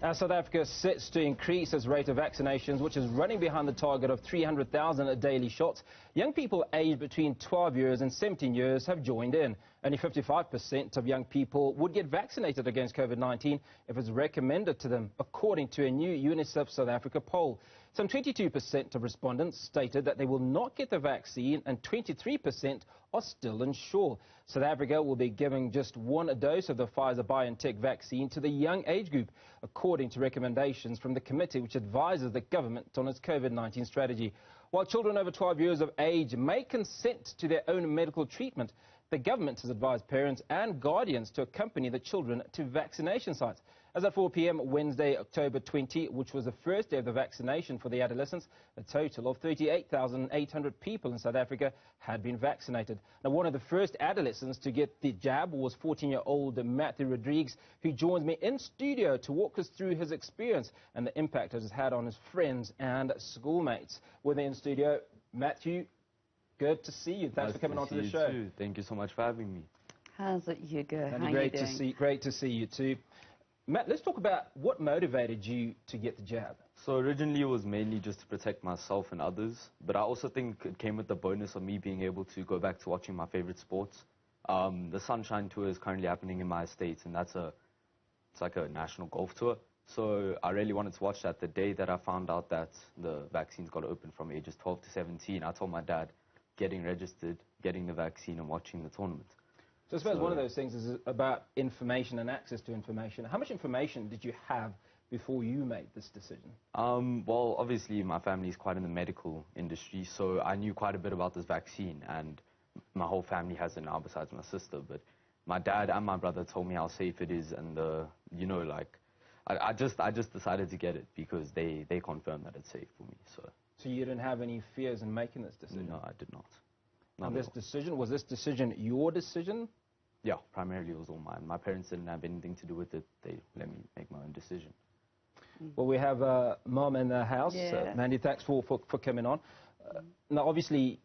South Africa sets to increase its rate of vaccinations, which is running behind the target of 300,000 daily shots. Young people aged between 12 years and 17 years have joined in. Only 55% of young people would get vaccinated against COVID-19 if it's recommended to them, according to a new UNICEF South Africa poll. Some 22% of respondents stated that they will not get the vaccine, and 23% are still unsure. South Africa will be giving just one dose of the Pfizer-BioNTech vaccine to the young age group, according to recommendations from the committee which advises the government on its COVID-19 strategy. While children over 12 years of age may consent to their own medical treatment, the government has advised parents and guardians to accompany the children to vaccination sites. As at 4 p.m. Wednesday, October 20, which was the first day of the vaccination for the adolescents, a total of 38,800 people in South Africa had been vaccinated. Now, one of the first adolescents to get the jab was 14-year-old Matthew Rodrigues, who joins me in studio to walk us through his experience and the impact it has had on his friends and schoolmates. With me in studio, Matthew, good to see you. Thanks for coming on to the show. Too. Thank you so much for having me. How's it, Hugo? How great to see you too. Matt, let's talk about what motivated you to get the jab. So originally it was mainly just to protect myself and others, but I also think it came with the bonus of me being able to go back to watching my favorite sports. The Sunshine Tour is currently happening in my estate, and it's like a national golf tour. So I really wanted to watch that. The day that I found out that the vaccines got open from ages 12 to 17, I told my dad, getting registered, getting the vaccine and watching the tournament. So I suppose one of those things is about information and access to information. How much information did you have before you made this decision? Well, obviously my family is quite in the medical industry, so I knew quite a bit about this vaccine, and my whole family has it now besides my sister. But my dad and my brother told me how safe it is, and I just decided to get it because they confirmed that it's safe for me. So you didn't have any fears in making this decision? No, I did not. And was this decision your decision? Yeah, primarily it was all mine. My parents didn't have anything to do with it. They let me make my own decision. Well, we have Mom in the house. Yeah. Mandy, thanks for coming on. Now, obviously,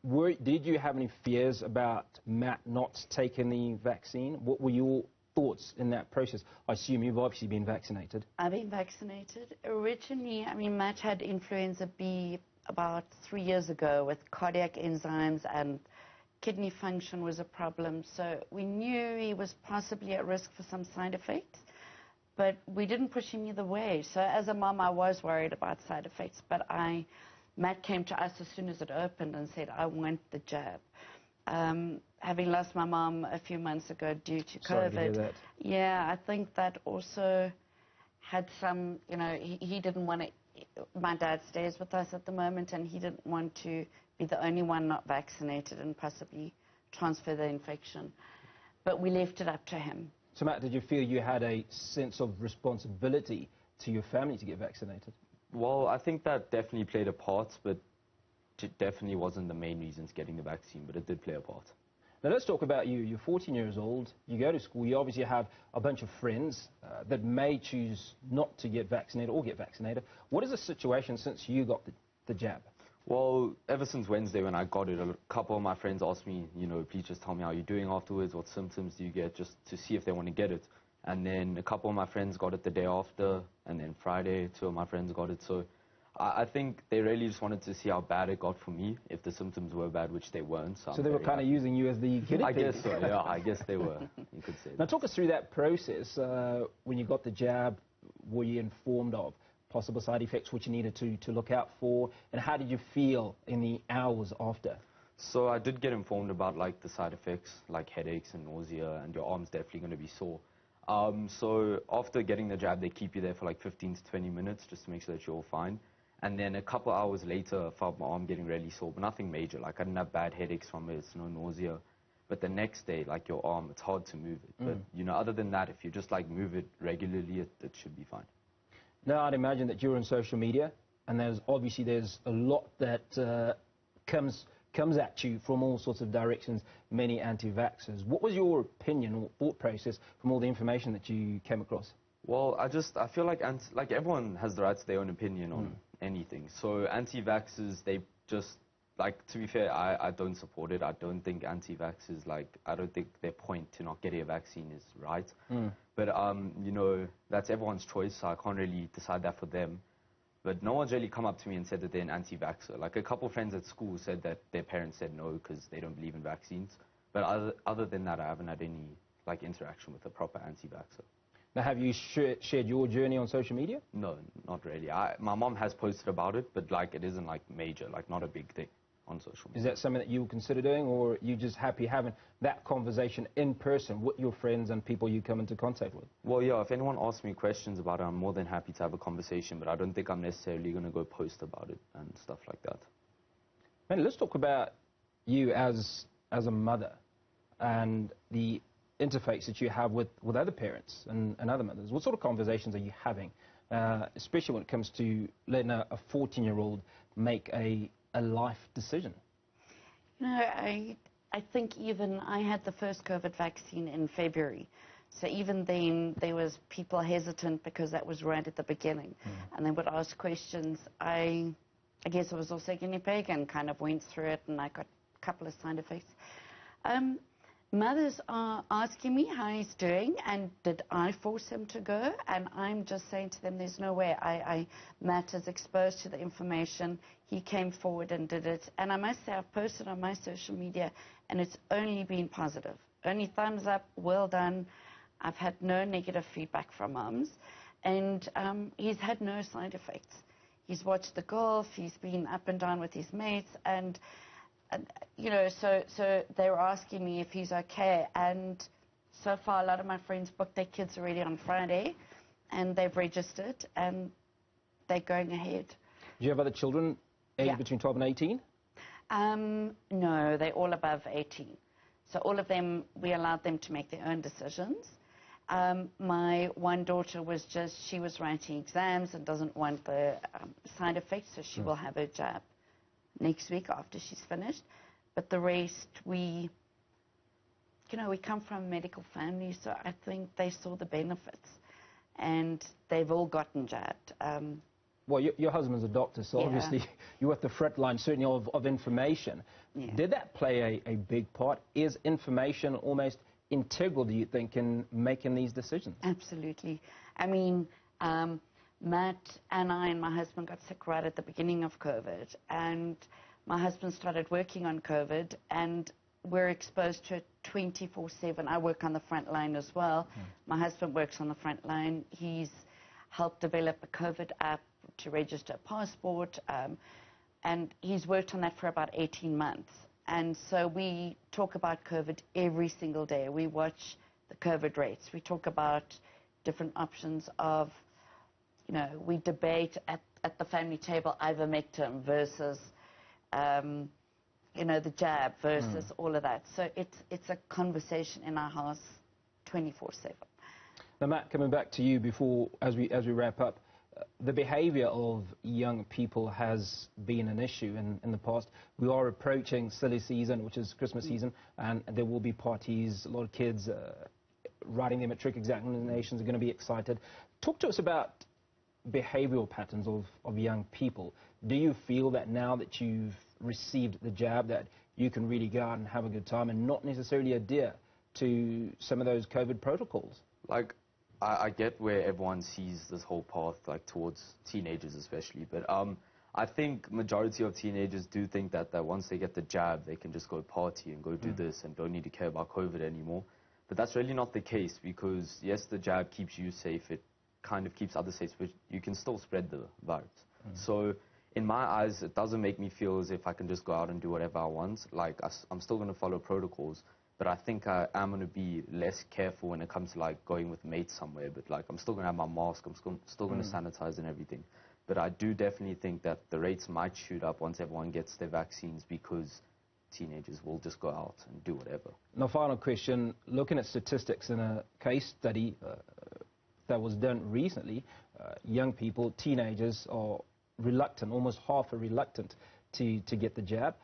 did you have any fears about Matt not taking the vaccine? What were your thoughts in that process? I assume you've obviously been vaccinated. I've been vaccinated. Originally, Matt had influenza B about 3 years ago with cardiac enzymes, and kidney function was a problem. So we knew he was possibly at risk for some side effects, but we didn't push him either way. So as a mom, I was worried about side effects, but Matt came to us as soon as it opened and said, I want the jab. Having lost my mom a few months ago due to COVID, sorry to hear that. Yeah, I think that also had some, he didn't want to. My dad stays with us at the moment, and he didn't want to be the only one not vaccinated and possibly transfer the infection. But we left it up to him. So, Matt, did you feel you had a sense of responsibility to your family to get vaccinated? Well, I think that definitely played a part, but it definitely wasn't the main reasons getting the vaccine, but it did play a part. Now, let's talk about you. You're 14 years old. You go to school. You obviously have a bunch of friends that may choose not to get vaccinated or get vaccinated. What is the situation since you got the jab? Well, ever since Wednesday when I got it, a couple of my friends asked me, please just tell me how you're doing afterwards, what symptoms do you get, just to see if they want to get it. And then a couple of my friends got it the day after, and then Friday, 2 of my friends got it. So I think they really just wanted to see how bad it got for me, if the symptoms were bad, which they weren't. So they were kind of using you as the guinea pig? I guess so, yeah, I guess they were, you could say. Now talk us through that process. When you got the jab, were you informed of possible side effects which you needed to look out for, and how did you feel in the hours after? So I did get informed about the side effects, like headaches and nausea, and your arm's definitely going to be sore. So after getting the jab, they keep you there for 15 to 20 minutes just to make sure that you're all fine. And then a couple hours later, I felt my arm getting really sore, but nothing major. I didn't have bad headaches from it, no nausea. But the next day, your arm, it's hard to move it. But, other than that, if you just move it regularly, it should be fine. Now, I'd imagine that you're on social media, and there's a lot that comes at you from all sorts of directions, many anti-vaxxers. What was your opinion or thought process from all the information that you came across? Well, I feel like everyone has the right to their own opinion on anything. So anti-vaxxers, they just like, to be fair, I don't support it. I don't think anti-vaxxers, like, I don't think their point to not getting a vaccine is right. But, you know, that's everyone's choice, so I can't really decide that for them. But no one's really come up to me and said that they're an anti-vaxxer. Like, a couple of friends at school said that their parents said no because they don't believe in vaccines. But other than that, I haven't had any, like, interaction with a proper anti-vaxxer. Now, have you shared your journey on social media? No, not really. My mom has posted about it, but, like, it isn't, like, major, like, not a big thing on social media. Is that something that you would consider doing, or are you just happy having that conversation in person with your friends and people you come into contact with? Well, yeah, if anyone asks me questions about it, I'm more than happy to have a conversation, but I don't think I'm necessarily going to go post about it and stuff like that. Man, let's talk about you as a mother and the interface that you have with other parents and other mothers. What sort of conversations are you having, especially when it comes to letting a 14-year-old make a life decision? You know, I think even I had the first COVID vaccine in February. So even then, there was people hesitant because that was right at the beginning. And they would ask questions. I guess I was also a guinea pig and kind of went through it, and I got a couple of side effects. Mothers are asking me how he's doing and did I force him to go, and I'm just saying to them there's no way. Matt is exposed to the information. He came forward and did it, and I must say I've posted on my social media and it's only been positive. Only thumbs up, well done. I've had no negative feedback from mums, and he's had no side effects. He's watched the golf, he's been up and down with his mates, and you know, so they were asking me if he's okay, and so far a lot of my friends booked their kids already on Friday, and they've registered, and they're going ahead. Do you have other children aged between 12 and 18? No, they're all above 18. So all of them, we allowed them to make their own decisions. My one daughter she was writing exams and doesn't want the side effects, so she will have her jab next week after she's finished. But the rest, we come from a medical family, so I think they saw the benefits, and they've all gotten jabbed. Well, your husband's a doctor, so obviously you're at the front line, certainly, of information. Yeah. Did that play a big part? Is information almost integral, do you think, in making these decisions? Absolutely. I mean, Matt and I and my husband got sick right at the beginning of COVID, and my husband started working on COVID, and we're exposed to it 24/7. I work on the front line as well. My husband works on the front line. He's helped develop a COVID app to register a passport, and he's worked on that for about 18 months. And so we talk about COVID every single day. We watch the COVID rates. We talk about different options of, we debate at the family table ivermectin versus, the jab versus all of that. So it's a conversation in our house 24/7. Now, Matt, coming back to you as we wrap up, the behaviour of young people has been an issue in the past. We are approaching silly season, which is Christmas season, and there will be parties. A lot of kids writing their matric examinations are going to be excited. Talk to us about behavioural patterns of young people. Do you feel that now that you've received the jab that you can really go out and have a good time and not necessarily adhere to some of those COVID protocols? Like, I get where everyone sees this whole path, like, towards teenagers especially, but I think majority of teenagers do think that once they get the jab, they can just go party and go do this and don't need to care about COVID anymore. But that's really not the case, because, yes, the jab keeps you safe, it kind of keeps others safe, but you can still spread the virus. So, in my eyes, it doesn't make me feel as if I can just go out and do whatever I want. Like, I'm still going to follow protocols, but I think I am going to be less careful when it comes to, like, going with mates somewhere. But, like, I'm still going to have my mask, I'm still going to sanitize and everything. But I do definitely think that the rates might shoot up once everyone gets their vaccines, because teenagers will just go out and do whatever. Now, final question, looking at statistics in a case study that was done recently, young people, teenagers, are reluctant, almost half are reluctant to get the jab.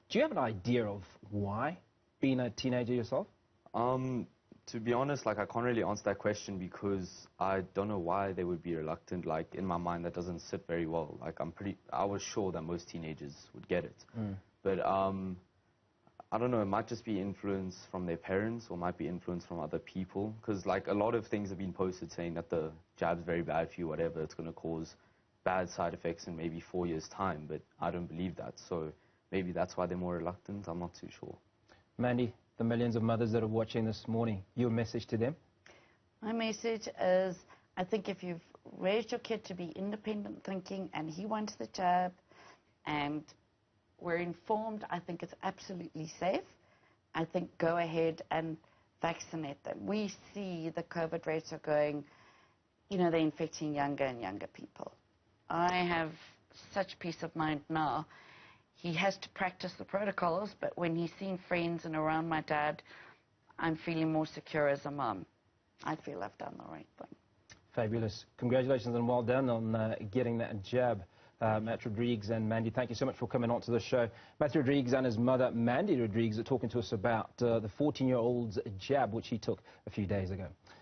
Do you have an idea of why, being a teenager yourself? To be honest, like, I can't really answer that question, because I don't know why they would be reluctant. Like, in my mind, that doesn't sit very well. Like, I was sure that most teenagers would get it. But I don't know, it might just be influence from their parents or might be influence from other people. Because like a lot of things have been posted saying that the jab's very bad for you, whatever, it's going to cause bad side effects in maybe 4 years' time. But I don't believe that. So maybe that's why they're more reluctant. I'm not too sure. Mandy, the millions of mothers that are watching this morning, your message to them? My message is, I think if you've raised your kid to be independent thinking and he wants the jab and we're informed, I think it's absolutely safe. I think go ahead and vaccinate them. We see the COVID rates are going, you know, they're infecting younger and younger people. I have such peace of mind now. He has to practice the protocols, but when he's seen friends and around my dad, I'm feeling more secure as a mum. I feel I've done the right thing. Fabulous. Congratulations and well done on getting that jab. Matt Rodrigues and Mandy, thank you so much for coming on to the show. Matthew Rodrigues and his mother, Mandy Rodrigues, are talking to us about the 14-year-old's jab, which he took a few days ago.